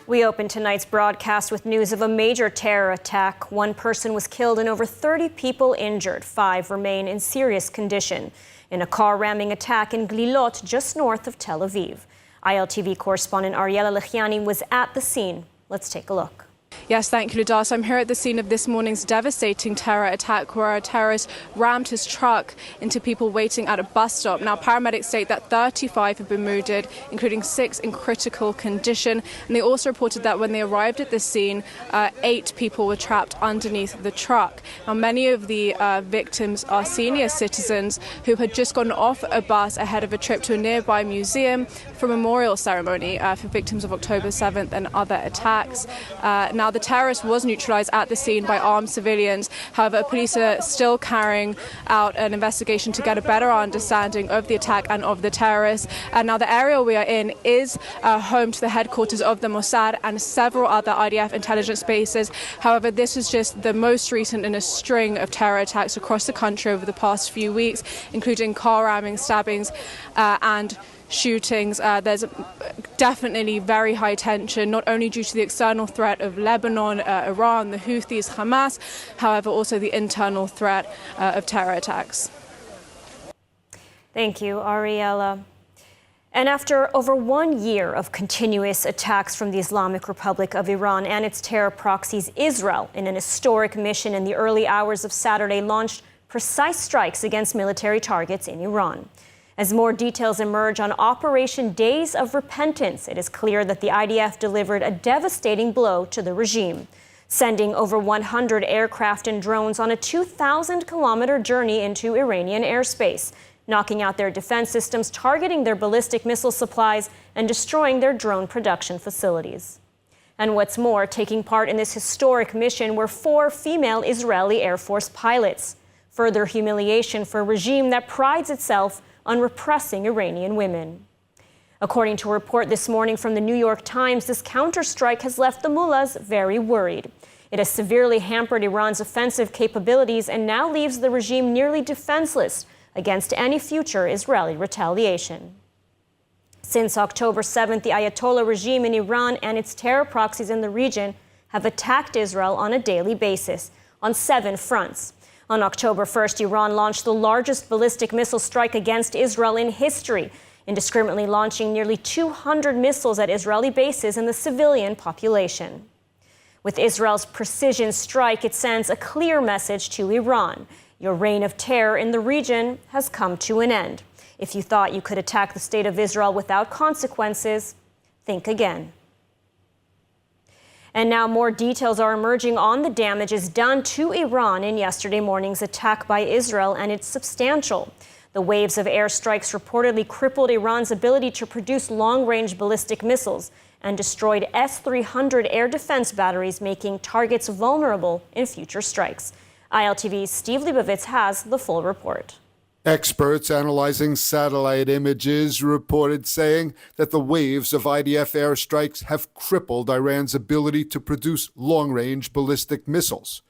We open tonight's broadcast with news of a major terror attack. One person was killed and over 30 people injured. 5 remain in serious condition in a car-ramming attack in Glilot, just north of Tel Aviv. ILTV correspondent Ariella Lechiani was at the scene. Let's take a look. Yes, thank you, Ludas. I'm here at the scene of this morning's devastating terror attack where a terrorist rammed his truck into people waiting at a bus stop. Now, paramedics state that 35 have been wounded, including 6 in critical condition. And they also reported that when they arrived at the scene, 8 people were trapped underneath the truck. Now, many of the victims are senior citizens who had just gotten off a bus ahead of a trip to a nearby museum for a memorial ceremony for victims of October 7th and other attacks. Now, the terrorist was neutralized at the scene by armed civilians. However, police are still carrying out an investigation to get a better understanding of the attack and of the terrorists. And now the area we are in is home to the headquarters of the Mossad and several other IDF intelligence bases. However, this is just the most recent in a string of terror attacks across the country over the past few weeks, including car ramming, stabbings, and shootings. There's definitely very high tension, not only due to the external threat of Lebanon, Iran, the Houthis, Hamas, however, also the internal threat of terror attacks. Thank you, Ariella. And after over 1 year of continuous attacks from the Islamic Republic of Iran and its terror proxies, Israel, in an historic mission in the early hours of Saturday, launched precise strikes against military targets in Iran. As more details emerge on Operation Days of Repentance, it is clear that the IDF delivered a devastating blow to the regime, sending over 100 aircraft and drones on a 2,000-kilometer journey into Iranian airspace, knocking out their defense systems, targeting their ballistic missile supplies, and destroying their drone production facilities. And what's more, taking part in this historic mission were 4 female Israeli Air Force pilots. Further humiliation for a regime that prides itself on repressing Iranian women. According to a report this morning from the New York Times, this counterstrike has left the mullahs very worried. It has severely hampered Iran's offensive capabilities and now leaves the regime nearly defenseless against any future Israeli retaliation. Since October 7th, the Ayatollah regime in Iran and its terror proxies in the region have attacked Israel on a daily basis on 7 fronts. On October 1st, Iran launched the largest ballistic missile strike against Israel in history, indiscriminately launching nearly 200 missiles at Israeli bases and the civilian population. With Israel's precision strike, it sends a clear message to Iran. Your reign of terror in the region has come to an end. If you thought you could attack the state of Israel without consequences, think again. And now more details are emerging on the damages done to Iran in yesterday morning's attack by Israel, and it's substantial. The waves of airstrikes reportedly crippled Iran's ability to produce long-range ballistic missiles and destroyed S-300 air defense batteries, making targets vulnerable in future strikes. ILTV's Steve Leibovitz has the full report. Experts analyzing satellite images reported saying that the waves of IDF airstrikes have crippled Iran's ability to produce long-range ballistic missiles.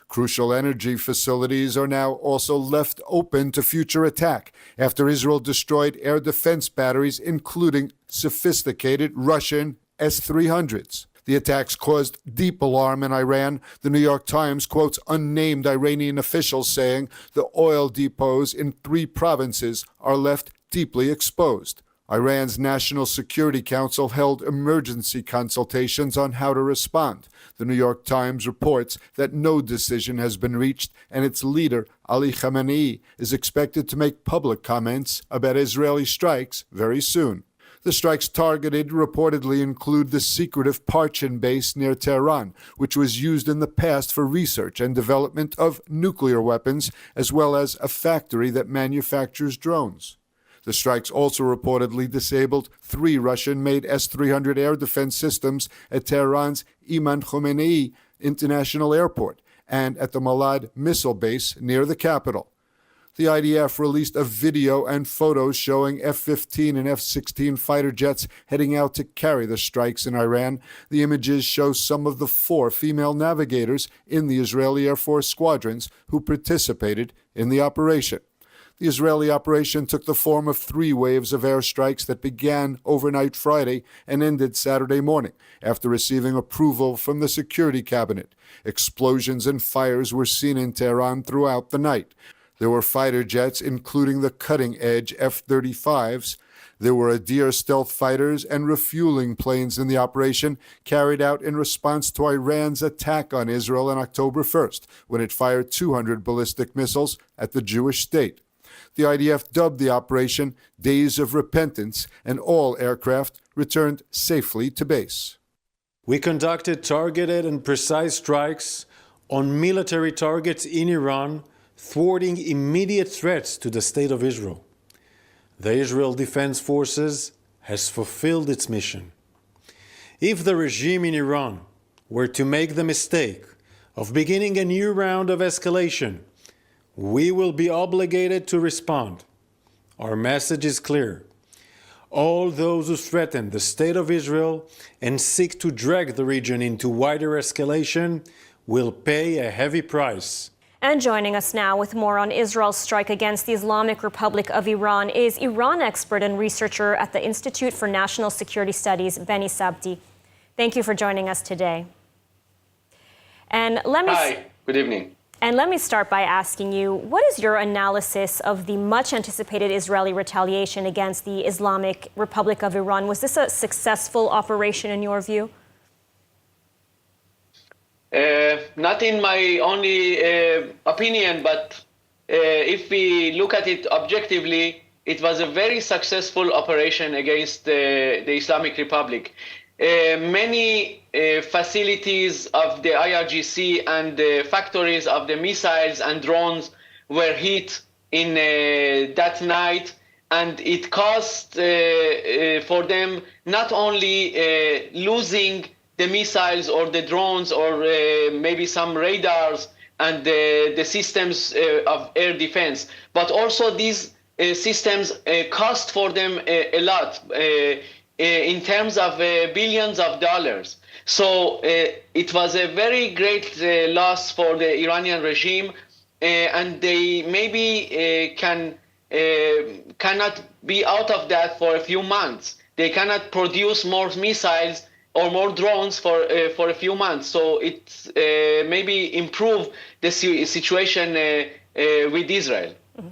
Crucial energy facilities are now also left open to future attack after Israel destroyed air defense batteries, including sophisticated Russian S-300s. The attacks caused deep alarm in Iran. The New York Times quotes unnamed Iranian officials saying the oil depots in 3 provinces are left deeply exposed. Iran's National Security Council held emergency consultations on how to respond. The New York Times reports that no decision has been reached, and its leader, Ali Khamenei, is expected to make public comments about Israeli strikes very soon. The strikes targeted reportedly include the secretive Parchin base near Tehran, which was used in the past for research and development of nuclear weapons, as well as a factory that manufactures drones. The strikes also reportedly disabled 3 Russian-made S-300 air defense systems at Tehran's Imam Khomeini International Airport and at the Malad missile base near the capital. The IDF released a video and photos showing F-15 and F-16 fighter jets heading out to carry the strikes in Iran. The images show some of the 4 female navigators in the Israeli Air Force squadrons who participated in the operation. The Israeli operation took the form of 3 waves of airstrikes that began overnight Friday and ended Saturday morning after receiving approval from the Security Cabinet. Explosions and fires were seen in Tehran throughout the night. There were fighter jets, including the cutting-edge F-35s. There were Adir stealth fighters and refueling planes in the operation, carried out in response to Iran's attack on Israel on October 1st, when it fired 200 ballistic missiles at the Jewish state. The IDF dubbed the operation Days of Repentance, and all aircraft returned safely to base. We conducted targeted and precise strikes on military targets in Iran, thwarting immediate threats to the State of Israel. The Israel Defense Forces has fulfilled its mission. If the regime in Iran were to make the mistake of beginning a new round of escalation, we will be obligated to respond. Our message is clear. All those who threaten the State of Israel and seek to drag the region into wider escalation will pay a heavy price. And joining us now with more on Israel's strike against the Islamic Republic of Iran is Iran expert and researcher at the Institute for National Security Studies, Benny Sabti. Thank you for joining us today. Hi, good evening. And let me start by asking you, what is your analysis of the much anticipated Israeli retaliation against the Islamic Republic of Iran? Was this a successful operation in your view? Not in my only opinion, but if we look at it objectively, it was a very successful operation against the Islamic Republic. Many facilities of the IRGC and the factories of the missiles and drones were hit in that night, and it caused for them not only losing the missiles or the drones or maybe some radars and the systems of air defense, but also these systems cost for them a lot in terms of billions of dollars. So it was a very great loss for the Iranian regime, and they maybe cannot be out of that for a few months. They cannot produce more missiles or more drones for a few months. So it maybe improve the situation with Israel. Mm-hmm.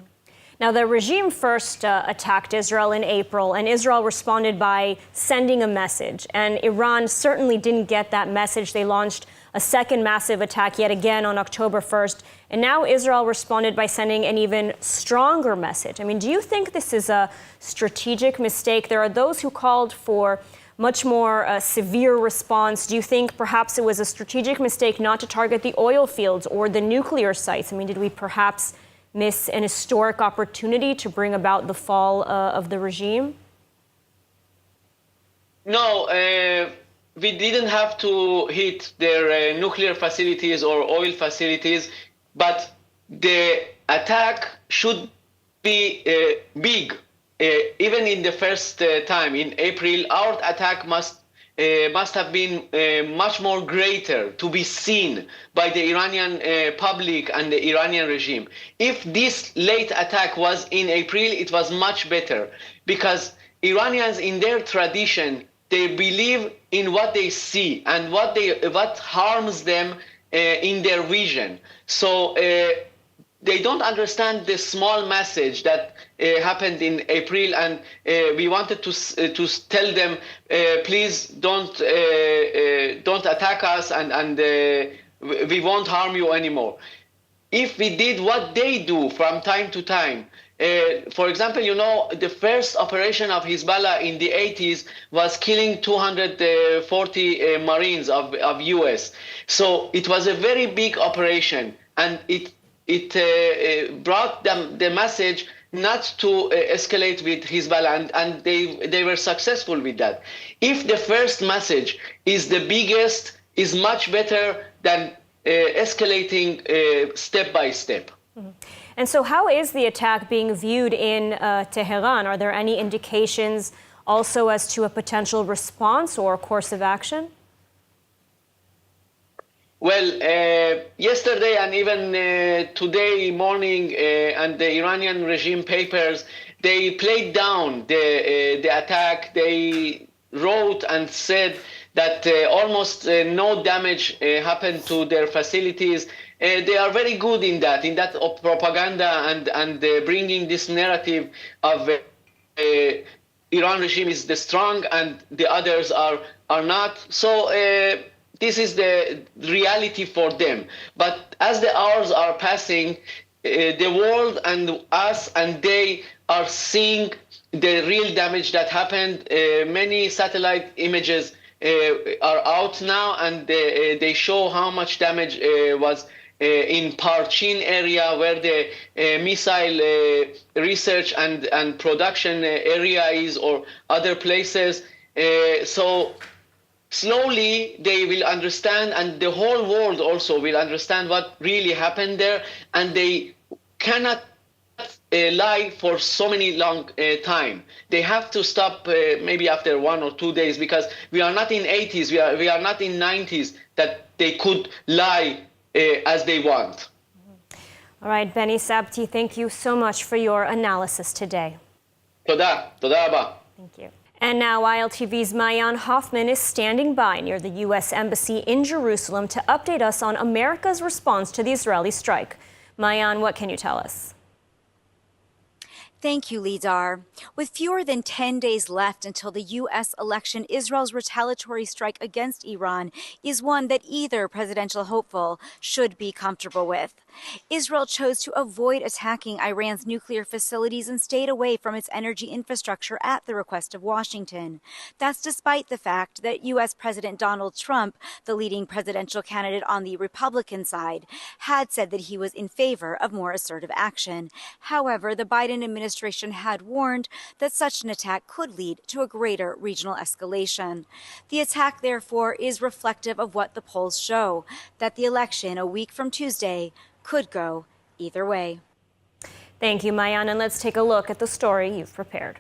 Now, the regime first attacked Israel in April, and Israel responded by sending a message. And Iran certainly didn't get that message. They launched a second massive attack yet again on October 1st. And now Israel responded by sending an even stronger message. I mean, do you think this is a strategic mistake? There are those who called for much more severe response. Do you think perhaps it was a strategic mistake not to target the oil fields or the nuclear sites? I mean, did we perhaps miss an historic opportunity to bring about the fall of the regime? No, we didn't have to hit their nuclear facilities or oil facilities, but the attack should be big. Even in the first time in April, our attack must have been much more greater to be seen by the Iranian public and the Iranian regime. If this late attack was in April, it was much better, because Iranians, in their tradition, they believe in what they see and what harms them in their vision. So they don't understand the small message that happened in April, and we wanted to tell them, please don't attack us, and we won't harm you anymore. If we did what they do from time to time, for example, you know, the first operation of Hezbollah in the 80s was killing 240 Marines of US. So it was a very big operation, and it brought them the message not to escalate with Hezbollah, and they were successful with that. If the first message is the biggest, is much better than escalating step by step. Mm-hmm. And so how is the attack being viewed in Tehran? Are there any indications also as to a potential response or course of action? Well, yesterday and even today morning, and the Iranian regime papers, they played down the attack. They wrote and said that almost no damage happened to their facilities. They are very good in that propaganda and bringing this narrative of Iran regime is the strong and the others are not. So this is the reality for them. But as the hours are passing, the world and us and they are seeing the real damage that happened. Many satellite images are out now, and they show how much damage was in Parchin area, where the missile research and production area is, or other places. So slowly they will understand, and the whole world also will understand what really happened there, and they cannot lie for so many long time. They have to stop maybe after 1 or 2 days, because we are not in 80s, we are not in 90s that they could lie as they want. All right, Benny Sabti, thank you so much for your analysis today. Toda rabba. Thank you. And now ILTV's Maayan Hoffman is standing by near the U.S. Embassy in Jerusalem to update us on America's response to the Israeli strike. Maayan, what can you tell us? Thank you, Lidar. With fewer than 10 days left until the U.S. election, Israel's retaliatory strike against Iran is one that either presidential hopeful should be comfortable with. Israel chose to avoid attacking Iran's nuclear facilities and stayed away from its energy infrastructure at the request of Washington. That's despite the fact that U.S. President Donald Trump, the leading presidential candidate on the Republican side, had said that he was in favor of more assertive action. However, the Biden administration had warned that such an attack could lead to a greater regional escalation. The attack, therefore, is reflective of what the polls show, that the election a week from Tuesday could go either way. Thank you, Maayan, and let's take a look at the story you've prepared.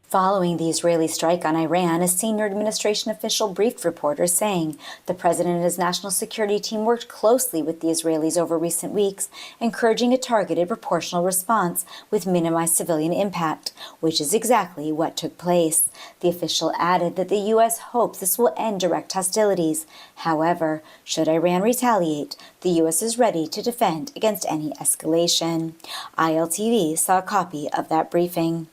Following the Israeli strike on Iran, a senior administration official briefed reporters saying the president and his national security team worked closely with the Israelis over recent weeks, encouraging a targeted, proportional response with minimized civilian impact, which is exactly what took place. The official added that the U.S. hopes this will end direct hostilities. However, should Iran retaliate, the U.S. is ready to defend against any escalation. ILTV saw a copy of that briefing.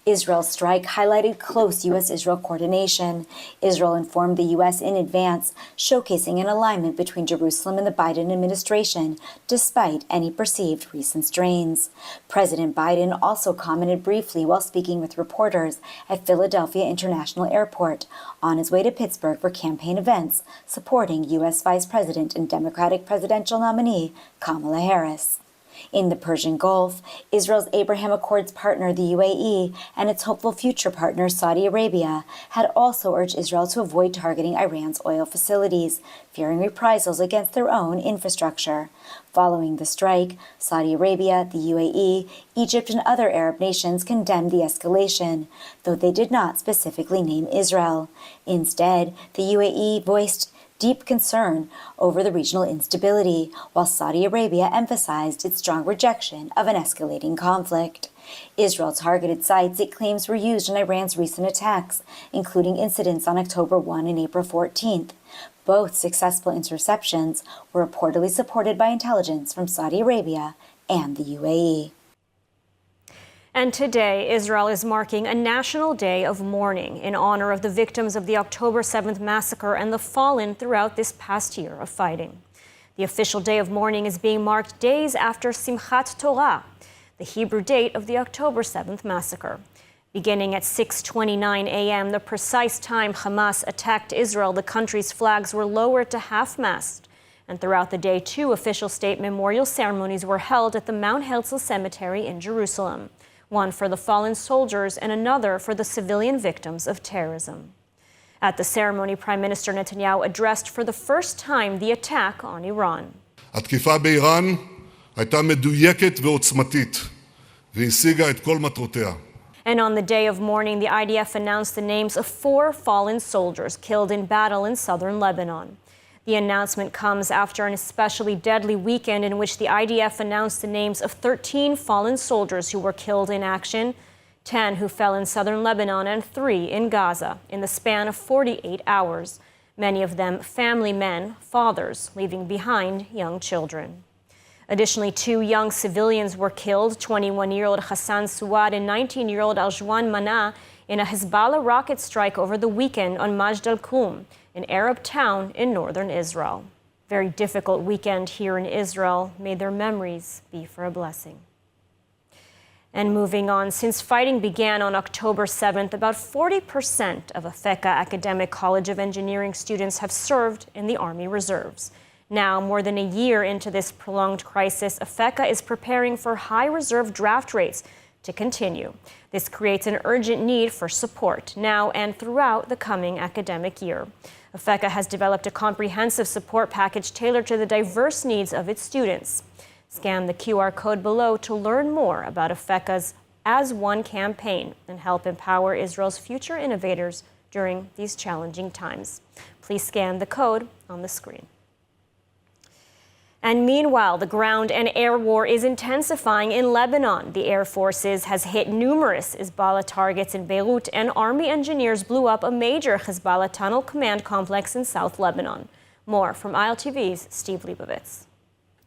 Israel's strike highlighted close U.S.-Israel coordination. Israel informed the U.S. in advance, showcasing an alignment between Jerusalem and the Biden administration, despite any perceived recent strains. President Biden also commented briefly while speaking with reporters at Philadelphia International Airport on his way to Pittsburgh for campaign events supporting U.S. Vice President and Democratic presidential nominee Kamala Harris. In the Persian Gulf, Israel's Abraham Accords partner, the UAE, and its hopeful future partner, Saudi Arabia, had also urged Israel to avoid targeting Iran's oil facilities, fearing reprisals against their own infrastructure. Following the strike, Saudi Arabia, the UAE, Egypt, and other Arab nations condemned the escalation, though they did not specifically name Israel. Instead, the UAE voiced deep concern over the regional instability, while Saudi Arabia emphasized its strong rejection of an escalating conflict. Israel targeted sites it claims were used in Iran's recent attacks, including incidents on October 1 and April 14th. Both successful interceptions were reportedly supported by intelligence from Saudi Arabia and the UAE. And today, Israel is marking a national day of mourning in honor of the victims of the October 7th massacre and the fallen throughout this past year of fighting. The official day of mourning is being marked days after Simchat Torah, the Hebrew date of the October 7th massacre. Beginning at 6:29 a.m., the precise time Hamas attacked Israel, the country's flags were lowered to half-mast. And throughout the day, 2 official state memorial ceremonies were held at the Mount Herzl Cemetery in Jerusalem. One for the fallen soldiers and another for the civilian victims of terrorism. At the ceremony, Prime Minister Netanyahu addressed for the first time the attack on Iran. התקיפה באיראן הייתה מדויקת ועוצמתית והשיגה את כל מטרותיה. And on the day of mourning, the IDF announced the names of 4 fallen soldiers killed in battle in southern Lebanon. The announcement comes after an especially deadly weekend in which the IDF announced the names of 13 fallen soldiers who were killed in action, 10 who fell in southern Lebanon and 3 in Gaza in the span of 48 hours, many of them family men, fathers, leaving behind young children. Additionally, 2 young civilians were killed, 21-year-old Hassan Suad and 19-year-old Aljwan Mana, in a Hezbollah rocket strike over the weekend on Majd al-Kum, an Arab town in northern Israel. Very difficult weekend here in Israel. May their memories be for a blessing. And moving on, since fighting began on October 7th, about 40% of Afeka Academic College of Engineering students have served in the Army Reserves. Now, more than a year into this prolonged crisis, Afeka is preparing for high reserve draft rates to continue. This creates an urgent need for support now and throughout the coming academic year. Afeka has developed a comprehensive support package tailored to the diverse needs of its students. Scan the QR code below to learn more about Afeka's As One campaign and help empower Israel's future innovators during these challenging times. Please scan the code on the screen. And meanwhile, the ground and air war is intensifying in Lebanon. The Air Forces has hit numerous Hezbollah targets in Beirut, and Army engineers blew up a major Hezbollah tunnel command complex in South Lebanon. More from ILTV's Steve Leibovitz.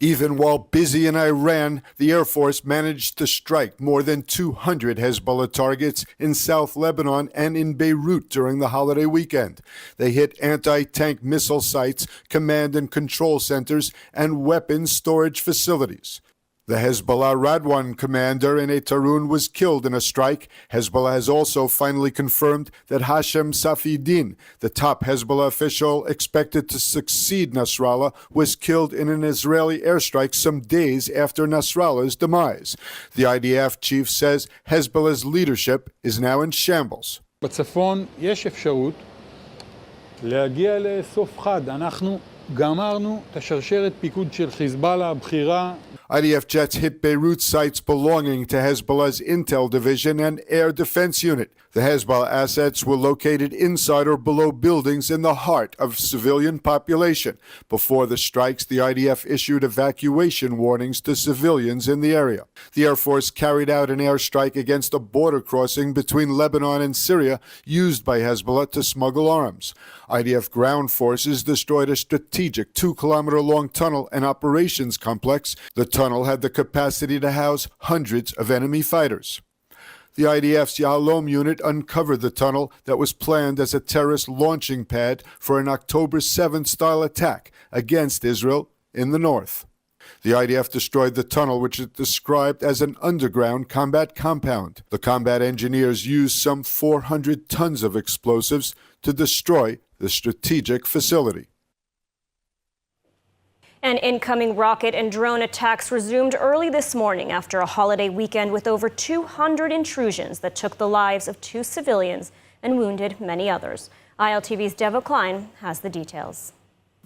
Even while busy in Iran, the Air Force managed to strike more than 200 Hezbollah targets in South Lebanon and in Beirut during the holiday weekend. They hit anti-tank missile sites, command and control centers, and weapons storage facilities. The Hezbollah Radwan commander in Eitarun was killed in a strike. Hezbollah has also finally confirmed that Hashem Safieddine, the top Hezbollah official expected to succeed Nasrallah, was killed in an Israeli airstrike some days after Nasrallah's demise. The IDF chief says Hezbollah's leadership is now in shambles. בצפון יש אפשרות להגיע לסוף חד. אנחנו גמרנו את השרשרת פיקוד של חיזבאללה הבכירה. IDF jets hit Beirut sites belonging to Hezbollah's Intel Division and Air Defense Unit. The Hezbollah assets were located inside or below buildings in the heart of civilian population. Before the strikes, the IDF issued evacuation warnings to civilians in the area. The Air Force carried out an airstrike against a border crossing between Lebanon and Syria used by Hezbollah to smuggle arms. IDF ground forces destroyed a strategic 2-kilometer-long tunnel and operations complex. The tunnel had the capacity to house hundreds of enemy fighters. The IDF's Yahalom unit uncovered the tunnel that was planned as a terrorist launching pad for an October 7th-style attack against Israel in the north. The IDF destroyed the tunnel, which is described as an underground combat compound. The combat engineers used some 400 tons of explosives to destroy the strategic facility. And incoming rocket and drone attacks resumed early this morning after a holiday weekend with over 200 intrusions that took the lives of 2 civilians and wounded many others. ILTV's Deva Klein has the details.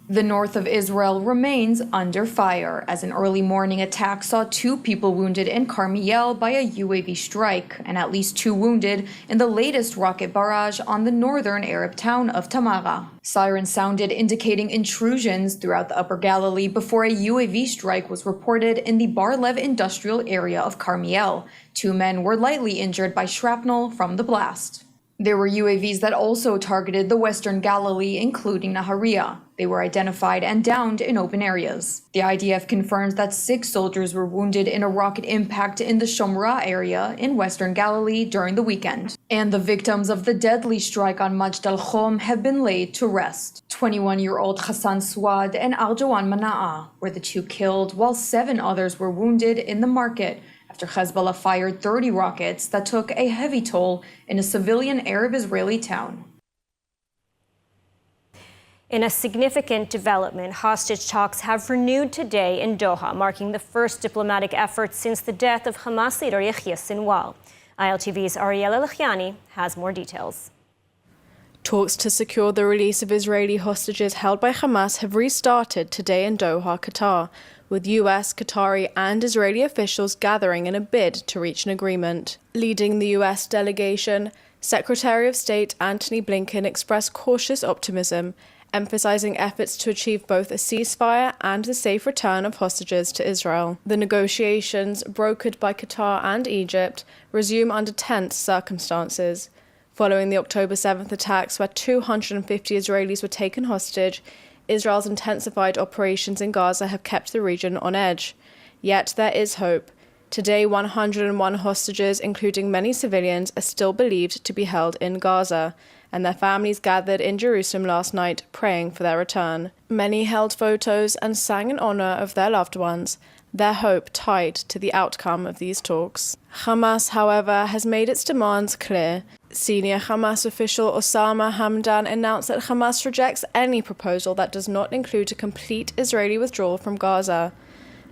The north of Israel remains under fire as an early morning attack saw 2 people wounded in Carmiel by a UAV strike and at least 2 wounded in the latest rocket barrage on the northern Arab town of Tamara. Sirens sounded indicating intrusions throughout the Upper Galilee before a UAV strike was reported in the Bar-Lev industrial area of Carmiel. 2 men were lightly injured by shrapnel from the blast. There were UAVs that also targeted the Western Galilee, including Nahariya. They were identified and downed in open areas. The IDF confirms that 6 soldiers were wounded in a rocket impact in the Shomra area in Western Galilee during the weekend. And the victims of the deadly strike on Majd al-Khom have been laid to rest. 21-year-old Hassan Suad and Aljwan Mana'a were the 2 killed, while 7 others were wounded in the market after Hezbollah fired 30 rockets that took a heavy toll in a civilian Arab-Israeli town. In a significant development, hostage talks have renewed today in Doha, marking the first diplomatic effort since the death of Hamas leader Yahya Sinwar. ILTV's Ariel Elchiani has more details. Talks to secure the release of Israeli hostages held by Hamas have restarted today in Doha, Qatar, with US, Qatari and Israeli officials gathering in a bid to reach an agreement. Leading the US delegation, Secretary of State Antony Blinken expressed cautious optimism, emphasizing efforts to achieve both a ceasefire and the safe return of hostages to Israel. The negotiations, brokered by Qatar and Egypt, resume under tense circumstances. Following the October 7th attacks, where 250 Israelis were taken hostage, Israel's intensified operations in Gaza have kept the region on edge. Yet there is hope. Today, 101 hostages, including many civilians, are still believed to be held in Gaza, and their families gathered in Jerusalem last night praying for their return. Many held photos and sang in honor of their loved ones, their hope tied to the outcome of these talks. Hamas, however, has made its demands clear. Senior Hamas official Osama Hamdan announced that Hamas rejects any proposal that does not include a complete Israeli withdrawal from Gaza.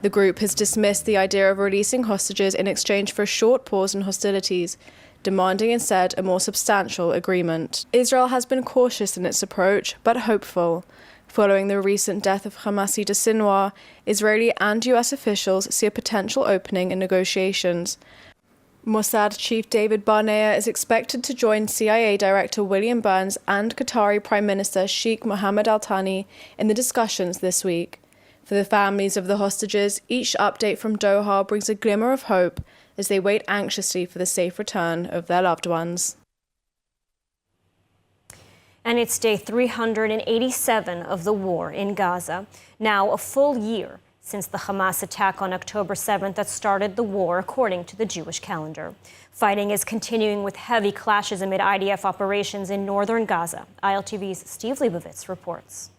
The group has dismissed the idea of releasing hostages in exchange for a short pause in hostilities, demanding instead a more substantial agreement. Israel has been cautious in its approach, but hopeful. Following the recent death of Hamas leader Sinwar, Israeli and US officials see a potential opening in negotiations. Mossad chief David Barnea is expected to join CIA Director William Burns and Qatari Prime Minister Sheikh Mohammed Al Thani in the discussions this week. For the families of the hostages, each update from Doha brings a glimmer of hope as they wait anxiously for the safe return of their loved ones. And it's day 387 of the war in Gaza, now a full year since the Hamas attack on October 7th that started the war according to the Jewish calendar. Fighting is continuing with heavy clashes amid IDF operations in northern Gaza. ILTV's Steve Leibovitz reports.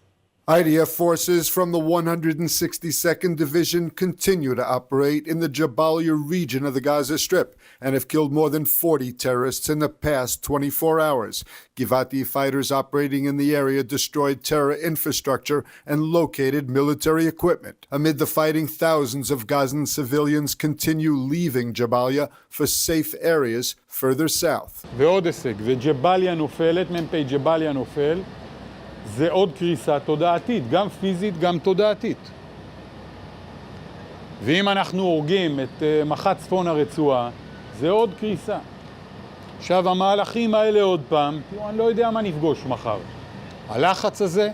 IDF forces from the 162nd Division continue to operate in the Jabalia region of the Gaza Strip and have killed more than 40 terrorists in the past 24 hours. Givati fighters operating in the area destroyed terror infrastructure and located military equipment. Amid the fighting, thousands of Gazan civilians continue leaving Jabalia for safe areas further south. ועוד הישג, וג'באליה נופלת, מ"פ ג'באליה נופל, זה עוד קריסה תודעתית, גם פיזית, גם תודעתית. ואם אנחנו הורגים את מח"ט צפון הרצועה, זה עוד קריסה. עכשיו המהלכים האלה עוד פעם, אני לא יודע מה נפגוש מחר. הלחץ הזה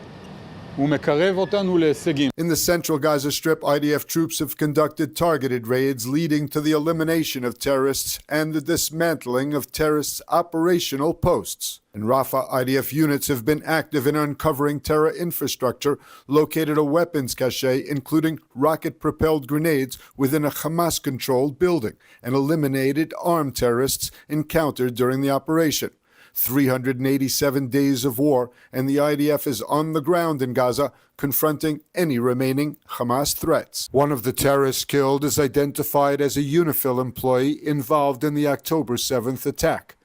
הוא מקרב אותנו להישגים. In the central Gaza Strip, IDF troops have conducted targeted raids leading to the elimination of terrorists and the dismantling of terrorists' operational posts. In Rafah, IDF units have been active in uncovering terror infrastructure, located a weapons cache, including rocket-propelled grenades within a Hamas-controlled building, and eliminated armed terrorists encountered during the operation. 387 days of war, and the IDF is on the ground in Gaza, confronting any remaining Hamas threats. One of the terrorists killed is identified as a UNIFIL employee involved in the October 7th attack.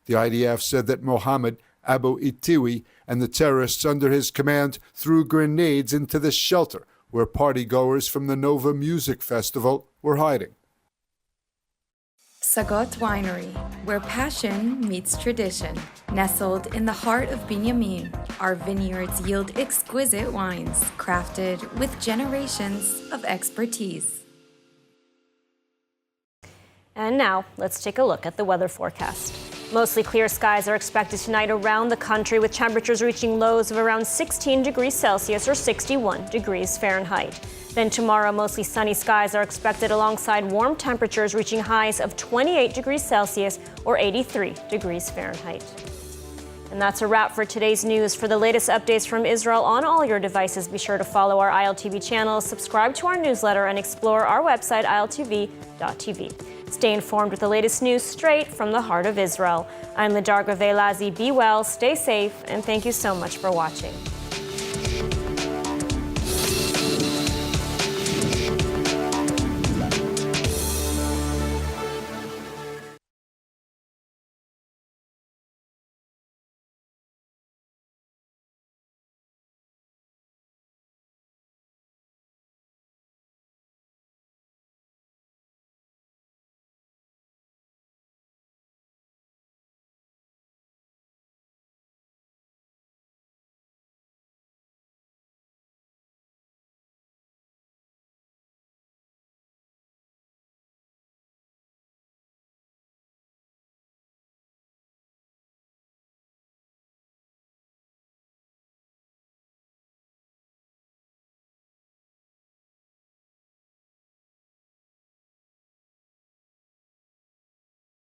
The IDF said that Mohammed Abu Itiwi and the terrorists under his command threw grenades into the shelter where partygoers from the Nova Music Festival were hiding. Sagot Winery, where passion meets tradition. Nestled in the heart of Binyamin, our vineyards yield exquisite wines crafted with generations of expertise. And now, let's take a look at the weather forecast. Mostly clear skies are expected tonight around the country, with temperatures reaching lows of around 16 degrees Celsius or 61 degrees Fahrenheit. Then tomorrow, mostly sunny skies are expected alongside warm temperatures reaching highs of 28 degrees Celsius or 83 degrees Fahrenheit. And that's a wrap for today's news. For the latest updates from Israel on all your devices, be sure to follow our ILTV channel, subscribe to our newsletter, and explore our website, iltv.tv. Stay informed with the latest news straight from the heart of Israel. I'm Lidarga Velazi. Be well, stay safe, and thank you so much for watching.